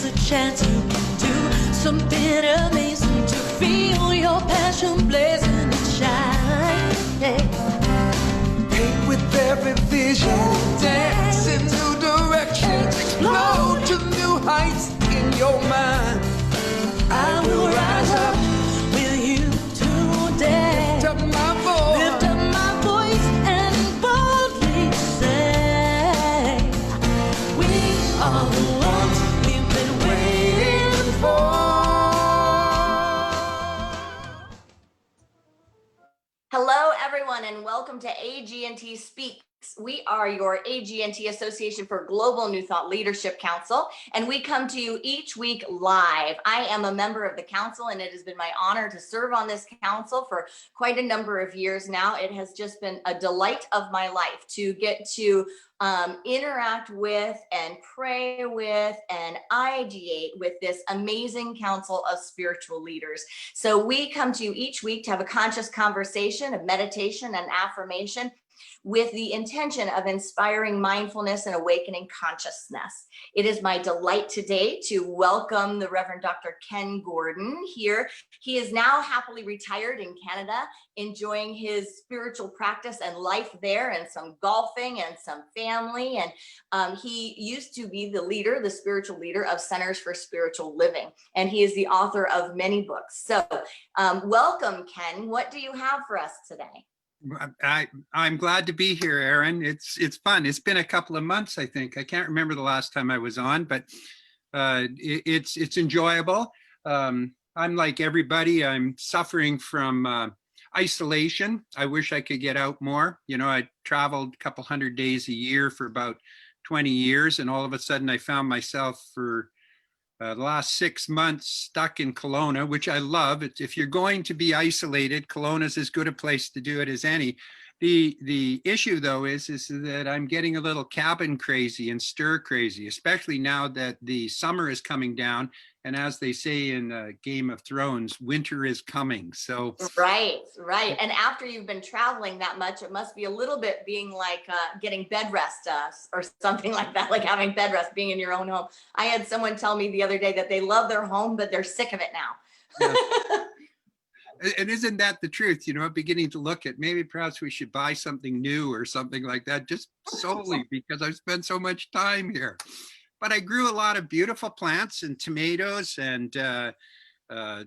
a chance you can do something amazing to feel your passion blazing and shine. Paint with every vision, dance in new directions, explode to new heights in your mind. I will rise up with you today. Lift up my voice And boldly say, we are the ones we've been waiting for. Hello, everyone, and welcome to AGNT Speaks. We are your AGNT Association for Global New Thought Leadership Council, and we come to you each week live. I am a member of the council, and it has been my honor to serve on this council for quite a number of years now. It has just been a delight of my life to get to interact with and pray with and ideate with this amazing council of spiritual leaders. So we come to you each week to have a conscious conversation, a meditation, and affirmation with the intention of inspiring mindfulness and awakening consciousness. It is my delight today to welcome the Reverend Dr. Kenn Gordon here. He is now happily retired in Canada, enjoying his spiritual practice and life there, and some golfing and some family. And he used to be the spiritual leader of Centers for Spiritual Living, and he is the author of many books. So welcome, Kenn. What do you have for us today? I'm glad to be here, Erin. It's fun. It's been a couple of months, I think. I can't remember the last time I was on, but it's enjoyable. I'm like everybody. I'm suffering from isolation. I wish I could get out more. You know, I traveled a couple hundred days a year for about 20 years, and all of a sudden I found myself for the last 6 months stuck in Kelowna, which I love. If you're going to be isolated, Kelowna's as good a place to do it as any. The issue, though, is that I'm getting a little cabin crazy and stir crazy, especially now that the summer is coming down. And as they say in Game of Thrones, winter is coming. So Right. And after you've been traveling that much, it must be a little bit being like getting bed rest or something like that, like having bed rest, being in your own home. I had someone tell me the other day that they love their home, but they're sick of it now. Yeah. And isn't that the truth? You know, beginning to look at maybe perhaps we should buy something new or something like that, just solely because I've spent so much time here. But I grew a lot of beautiful plants and tomatoes and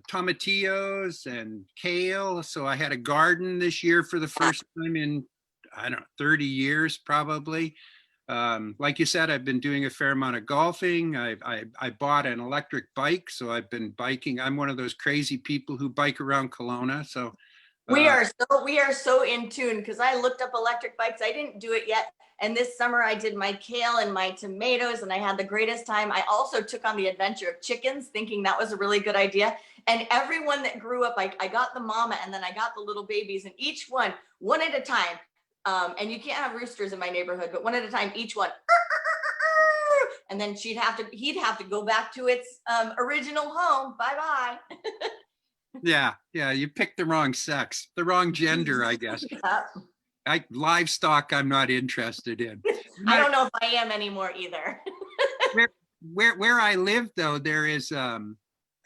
tomatillos and kale. So I had a garden this year for the first time in, I don't know, 30 years probably. Like you said, I've been doing a fair amount of golfing. I bought an electric bike, so I've been biking. I'm one of those crazy people who bike around Kelowna. So we are so in tune, because I looked up electric bikes. I didn't do it yet. And this summer I did my kale and my tomatoes, and I had the greatest time. I also took on the adventure of chickens, thinking that was a really good idea. And everyone that grew up, I got the mama and then I got the little babies, and each one at a time. And you can't have roosters in my neighborhood, but one at a time, each one. And then he'd have to go back to its original home. Bye-bye. Yeah, you picked the wrong sex, the wrong gender, I guess. Livestock, I'm not interested in. I don't know if I am anymore either. where I live, though, there is a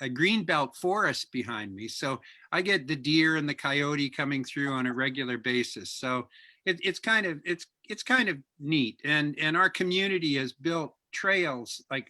greenbelt forest behind me, so I get the deer and the coyote coming through on a regular basis. So it's kind of neat, and our community has built trails, like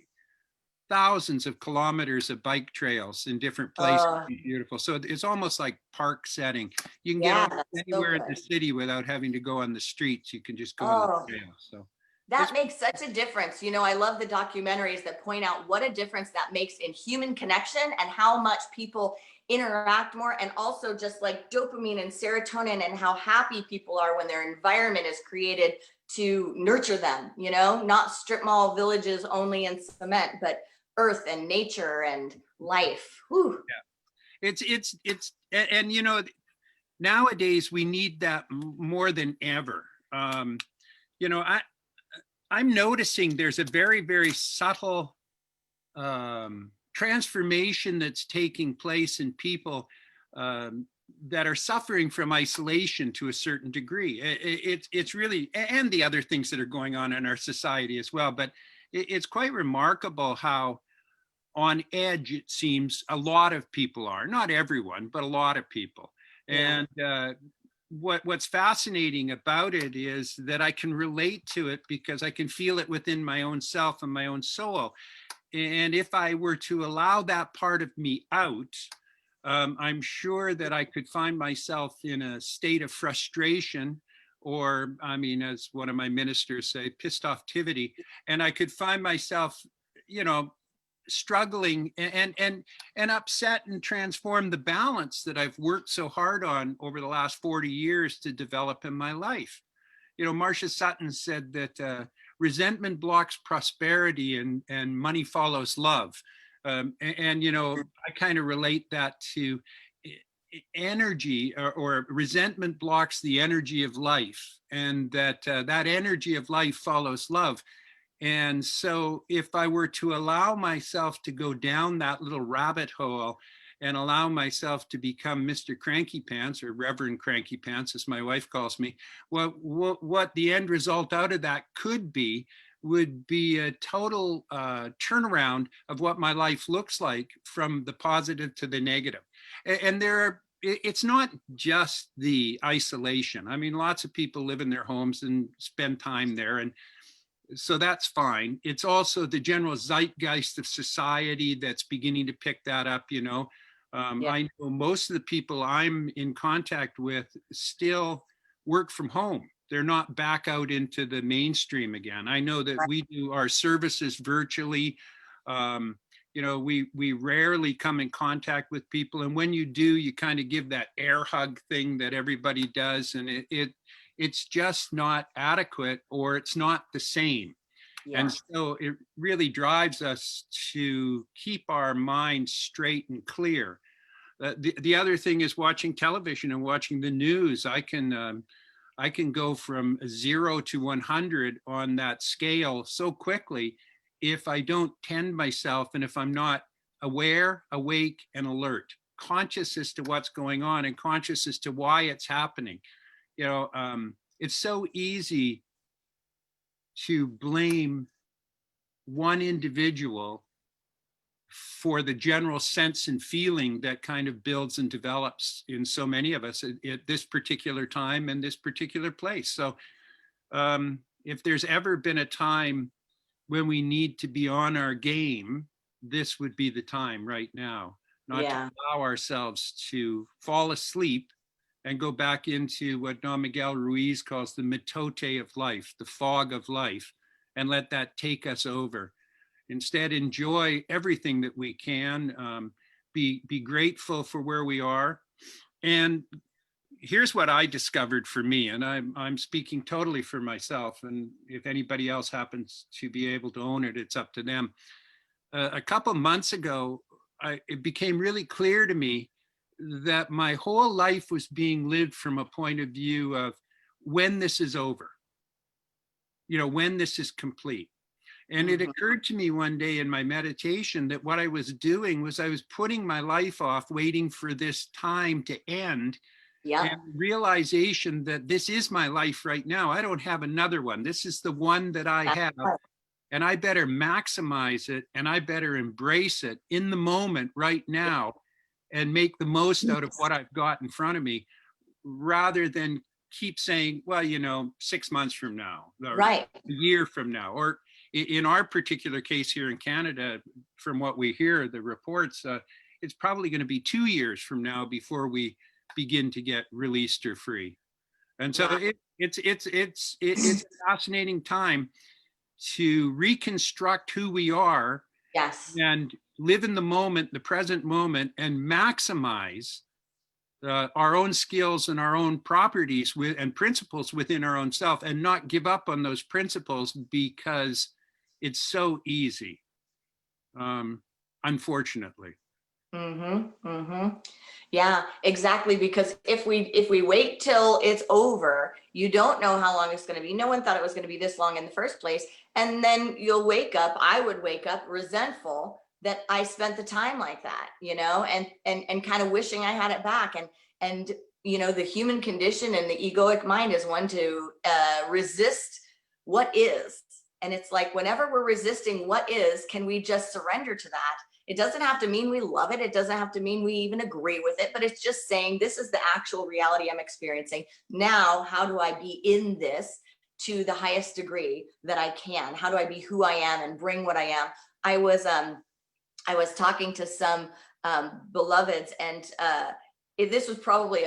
thousands of kilometers of bike trails in different places. Beautiful. So it's almost like park setting. You can get anywhere in the city without having to go on the streets. You can just go on the trail. So that makes such a difference. You know, I love the documentaries that point out what a difference that makes in human connection and how much people interact more, and also just like dopamine and serotonin, and how happy people are when their environment is created to nurture them, you know, not strip mall villages only in cement, but earth and nature and life. Whew. Yeah. It's and you know, nowadays we need that more than ever. You know, I'm noticing there's a very, very subtle transformation that's taking place in people that are suffering from isolation to a certain degree. It's really, and the other things that are going on in our society as well, but it's quite remarkable how on edge, it seems a lot of people are, not everyone, but a lot of people. Yeah. And what's fascinating about it is that I can relate to it because I can feel it within my own self and my own soul. And if I were to allow that part of me out, I'm sure that I could find myself in a state of frustration, or, I mean, as one of my ministers say, pissed offtivity. And I could find myself, struggling and upset, and transform the balance that I've worked so hard on over the last 40 years to develop in my life. Marcia Sutton said that resentment blocks prosperity, and money follows love. I kind of relate that to energy, or resentment blocks the energy of life, and that energy of life follows love. And so if I were to allow myself to go down that little rabbit hole and allow myself to become Mr. Cranky Pants, or Reverend Cranky Pants, as my wife calls me, what the end result out of that would be a total turnaround of what my life looks like, from the positive to the negative. And it's not just the isolation. I mean, lots of people live in their homes and spend time there, and so that's fine. It's also the general zeitgeist of society that's beginning to pick that up. Yeah. I know most of the people I'm in contact with still work from home. They're not back out into the mainstream again. I know that we do our services virtually. We rarely come in contact with people. And when you do, you kind of give that air hug thing that everybody does. And it's just not adequate, or it's not the same. Yeah. And so it really drives us to keep our minds straight and clear. The other thing is watching television and watching the news. I can go from 0 to 100 on that scale so quickly if I don't tend myself, and if I'm not aware, awake, and alert, conscious as to what's going on, and conscious as to why it's happening. It's so easy to blame one individual for the general sense and feeling that kind of builds and develops in so many of us at this particular time and this particular place. So if there's ever been a time when we need to be on our game, this would be the time right now, not to allow ourselves to fall asleep and go back into what Don Miguel Ruiz calls the mitote of life, the fog of life, and let that take us over. Instead, enjoy everything that we can, be grateful for where we are. And here's what I discovered for me, and I'm speaking totally for myself, and if anybody else happens to be able to own it, it's up to them. A couple months ago, it became really clear to me that my whole life was being lived from a point of view of when this is over, when this is complete. And it occurred to me one day in my meditation that what I was doing was I was putting my life off, waiting for this time to end. Yeah. And realization that this is my life right now. I don't have another one. This is the one that I have. And I better maximize it, and I better embrace it in the moment right now, and make the most out of what I've got in front of me, rather than keep saying, well, 6 months from now, or a year from now, or in our particular case here in Canada, from what we hear, the reports, it's probably going to be 2 years from now before we begin to get released or free. And so it's a fascinating time to reconstruct who we are. Yes. And live in the moment, the present moment, and maximize our own skills and our own properties and principles within our own self, and not give up on those principles because it's so easy, unfortunately. Yeah, exactly. Because if we wait till it's over, you don't know how long it's going to be. No one thought it was going to be this long in the first place. And then you'll wake up, I would wake up resentful that I spent the time like that, and kind of wishing I had it back. And the human condition and the egoic mind is one to resist what is. And it's like, whenever we're resisting what is, can we just surrender to that It doesn't have to mean we love it. It doesn't have to mean we even agree with it, but it's just saying, this is the actual reality I'm experiencing. Now, how do I be in this to the highest degree that I can? How do I be who I am and bring what I am? I was talking to some beloveds, and this was probably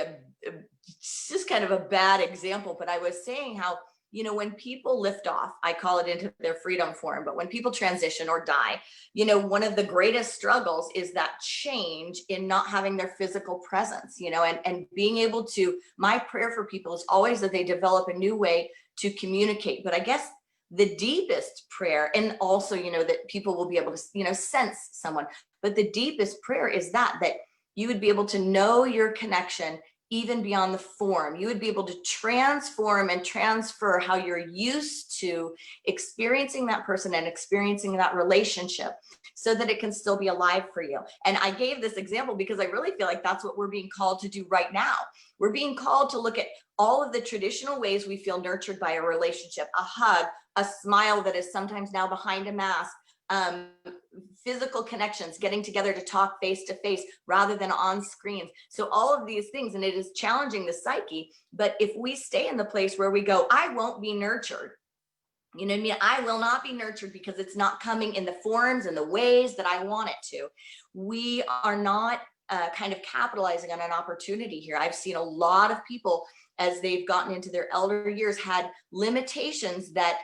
just kind of a bad example, but I was saying how, you know, when people lift off, I call it into their freedom form, but when people transition or die, you know, one of the greatest struggles is that change in not having their physical presence, you know, and being able to, my prayer for people is always that they develop a new way to communicate. But I guess the deepest prayer, and also, you know, that people will be able to, you know, sense someone, but the deepest prayer is that you would be able to know your connection even beyond the form. You would be able to transform and transfer how you're used to experiencing that person and experiencing that relationship so that it can still be alive for you. And I gave this example because I really feel like that's what we're being called to do right now. We're being called to look at all of the traditional ways we feel nurtured by a relationship, a hug, a smile that is sometimes now behind a mask, physical connections, getting together to talk face to face rather than on screens. So all of these things, and it is challenging the psyche, but if we stay in the place where we go, I won't be nurtured, you know what I mean? I will not be nurtured because it's not coming in the forms and the ways that I want it to. We are not kind of capitalizing on an opportunity here. I've seen a lot of people as they've gotten into their elder years had limitations that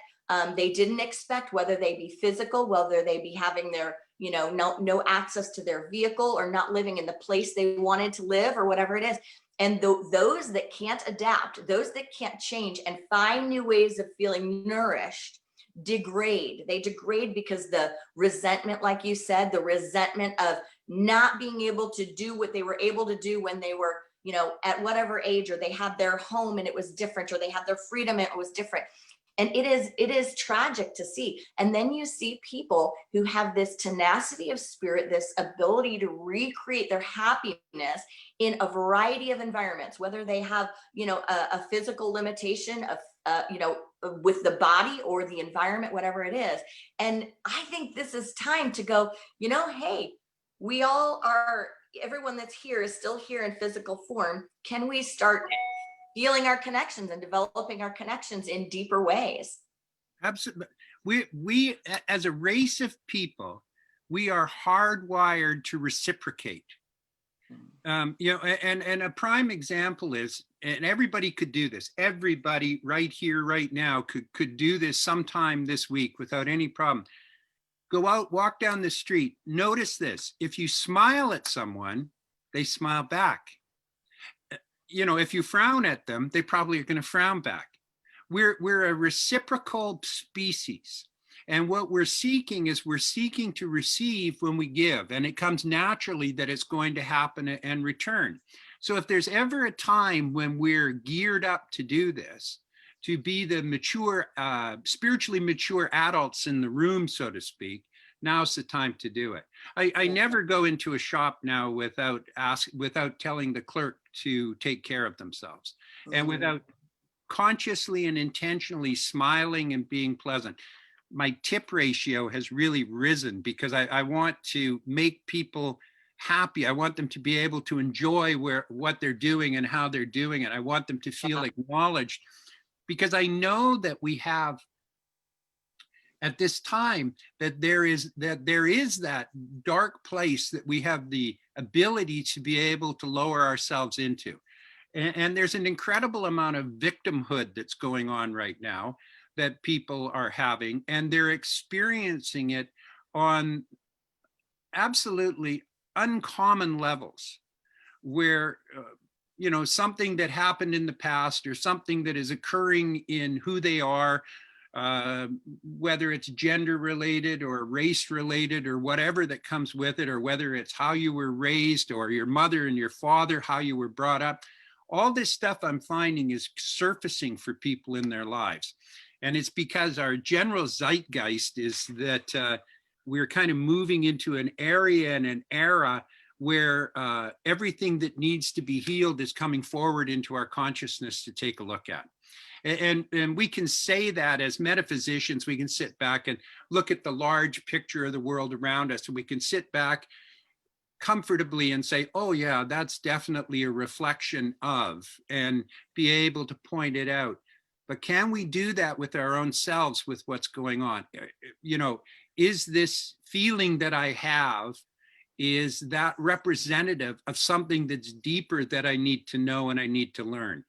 they didn't expect, whether they be physical, whether they be having their, you know, no access to their vehicle or not living in the place they wanted to live or whatever it is. And those that can't adapt, those that can't change and find new ways of feeling nourished, degrade. They degrade because the resentment, like you said, the resentment of not being able to do what they were able to do when they were, you know, at whatever age, or they had their home and it was different, or they had their freedom and it was different. And it is tragic to see. And then you see people who have this tenacity of spirit, this ability to recreate their happiness in a variety of environments, whether they have, you know, a physical limitation of, you know, with the body or the environment, whatever it is. And I think this is time to go, you know, hey, we all are, everyone that's here is still here in physical form. Can we start feeling our connections and developing our connections in deeper ways? Absolutely. We as a race of people, we are hardwired to reciprocate. You know, and a prime example is, and everybody could do this. Everybody right here, right now could do this sometime this week without any problem. Go out, walk down the street. Notice this: if you smile at someone, they smile back. You know, if you frown at them, they probably are going to frown back. We're a reciprocal species. And what we're seeking to receive when we give, and it comes naturally that it's going to happen and return. So if there's ever a time when we're geared up to do this, to be the mature, spiritually mature adults in the room, so to speak, now's the time to do it. I never go into a shop now without telling the clerk to take care of themselves, and without consciously and intentionally smiling and being pleasant. My tip ratio has really risen because I want to make people happy. I want them to be able to enjoy what they're doing and how they're doing it. I want them to feel acknowledged, because I know that we have at this time that there is that dark place that we have the ability to be able to lower ourselves into. And there's an incredible amount of victimhood that's going on right now that people are having, and they're experiencing it on absolutely uncommon levels where, you know, something that happened in the past or something that is occurring in who they are, whether it's gender related or race related or whatever that comes with it, or whether it's how you were raised or your mother and your father, how you were brought up. All this stuff I'm finding is surfacing for people in their lives. And it's because our general zeitgeist is that we're kind of moving into an area and an era where everything that needs to be healed is coming forward into our consciousness to take a look at. And we can say that as metaphysicians. We can sit back and look at the large picture of the world around us, and we can sit back comfortably and say, oh yeah, that's definitely a reflection of, and be able to point it out. But can we do that with our own selves, with what's going on? You know, is this feeling that I have, is that representative of something that's deeper that I need to know and I need to learn?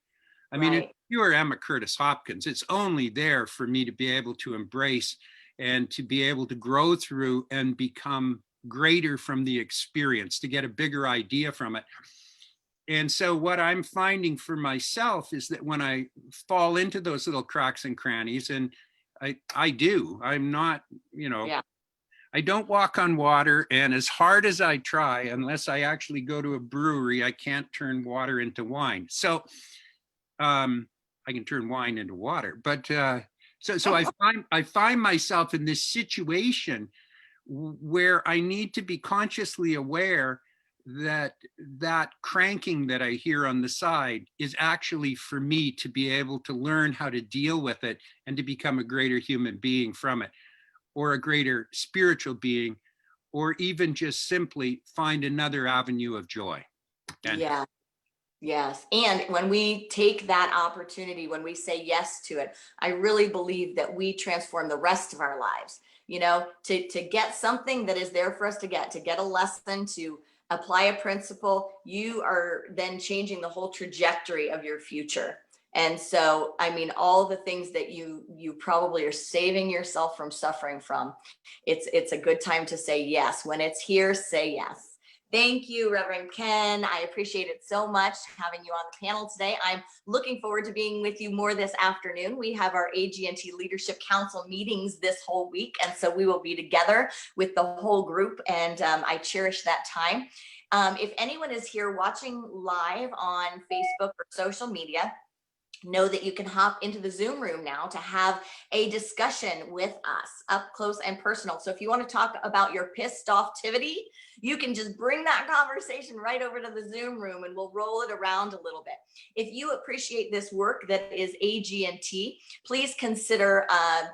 I mean, if you are Emma Curtis Hopkins, it's only there for me to be able to embrace and to be able to grow through and become greater from the experience, to get a bigger idea from it. And so what I'm finding for myself is that when I fall into those little cracks and crannies, and I do, I'm not, you know, I don't walk on water, and as hard as I try, unless I actually go to a brewery, I can't turn water into wine. So I can turn wine into water, but so I find myself in this situation where I need to be consciously aware that that cranking that I hear on the side is actually for me to be able to learn how to deal with it and to become a greater human being from it, or a greater spiritual being, or even just simply find another avenue of joy. And Yes. And when we take that opportunity, when we say yes to it, I really believe that we transform the rest of our lives, you know, to get something that is there for us to get a lesson, to apply a principle. You are then changing the whole trajectory of your future. And so, I mean, all the things that you probably are saving yourself from suffering from, it's a good time to say yes. When it's here, say yes. Thank you, Reverend Kenn. I appreciate it so much having you on the panel today. I'm looking forward to being with you more this afternoon. We have our AGNT Leadership Council meetings this whole week, and so we will be together with the whole group, and I cherish that time. If anyone is here watching live on Facebook or social media, know that you can hop into the Zoom room now to have a discussion with us up close and personal. So if you want to talk about your pissed offtivity, you can just bring that conversation right over to the Zoom room and we'll roll it around a little bit. If you appreciate this work that is AGNT, please consider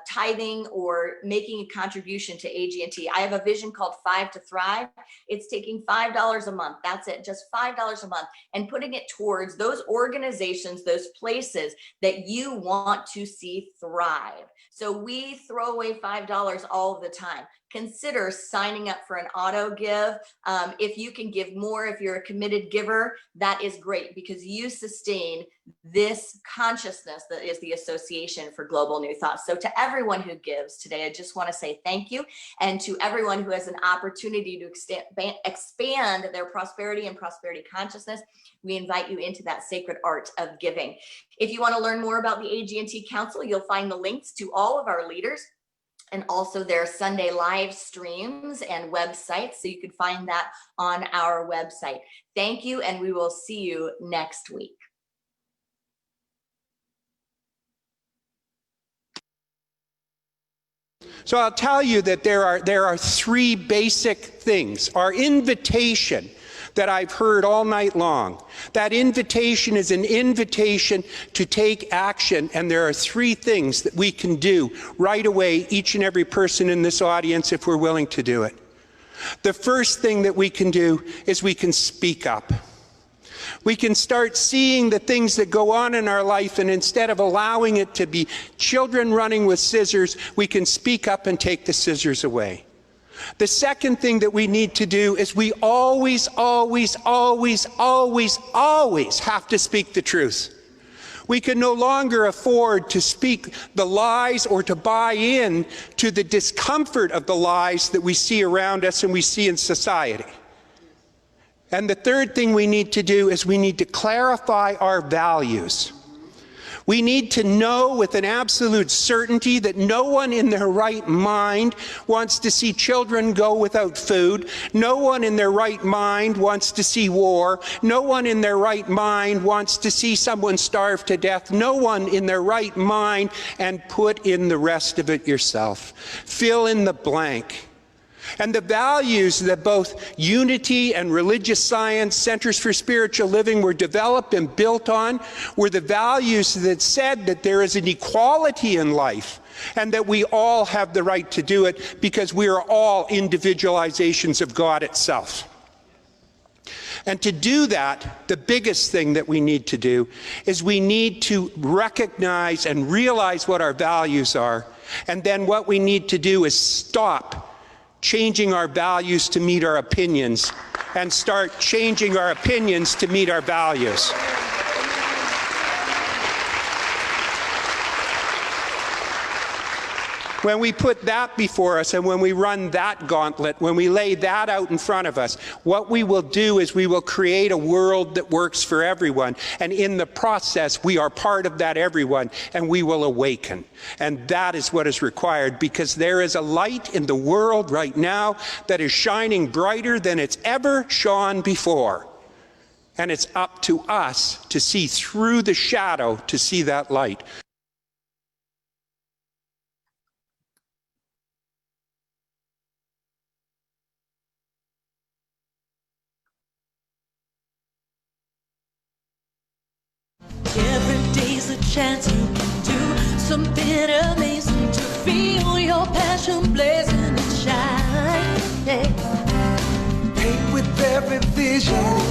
tithing or making a contribution to AGNT. I have a vision called 5 to Thrive. It's taking $5 a month. That's it, just $5 a month, and putting it towards those organizations, those places that you want to see thrive. So we throw away $5 all the time. Consider signing up for an auto give. If you can give more, if you're a committed giver, that is great, because you sustain this consciousness that is the Association for Global New Thought. So to everyone who gives today, I just want to say thank you. And to everyone who has an opportunity to expand their prosperity and prosperity consciousness, we invite you into that sacred art of giving. If you want to learn more about the AGNT Council, you'll find the links to all of our leaders and also their Sunday live streams and websites. So you can find that on our website. Thank you, and we will see you next week. So I'll tell you that there are three basic things. Our invitation that I've heard all night long. That invitation is an invitation to take action, and there are three things that we can do right away, each and every person in this audience, if we're willing to do it. The first thing that we can do is we can speak up. We can start seeing the things that go on in our life, and instead of allowing it to be children running with scissors, we can speak up and take the scissors away. The second thing that we need to do is we always have to speak the truth. We can no longer afford to speak the lies or to buy in to the discomfort of the lies that we see around us and we see in society. And the third thing we need to do is we need to clarify our values. We need to know with an absolute certainty that no one in their right mind wants to see children go without food. No one in their right mind wants to see war. No one in their right mind wants to see someone starve to death. No one in their right mind, and put in the rest of it yourself. Fill in the blank. And the values that both Unity and Religious Science, Centers for Spiritual Living were developed and built on were the values that said that there is an equality in life and that we all have the right to do it because we are all individualizations of God itself. And to do that, the biggest thing that we need to do is we need to recognize and realize what our values are. And then what we need to do is stop changing our values to meet our opinions and start changing our opinions to meet our values. When we put that before us and when we run that gauntlet, when we lay that out in front of us, what we will do is we will create a world that works for everyone. And in the process, we are part of that everyone and we will awaken. And that is what is required because there is a light in the world right now that is shining brighter than it's ever shone before. And it's up to us to see through the shadow to see that light. Every day's a chance you can do something amazing to feel your passion blazing and shine. Paint with every vision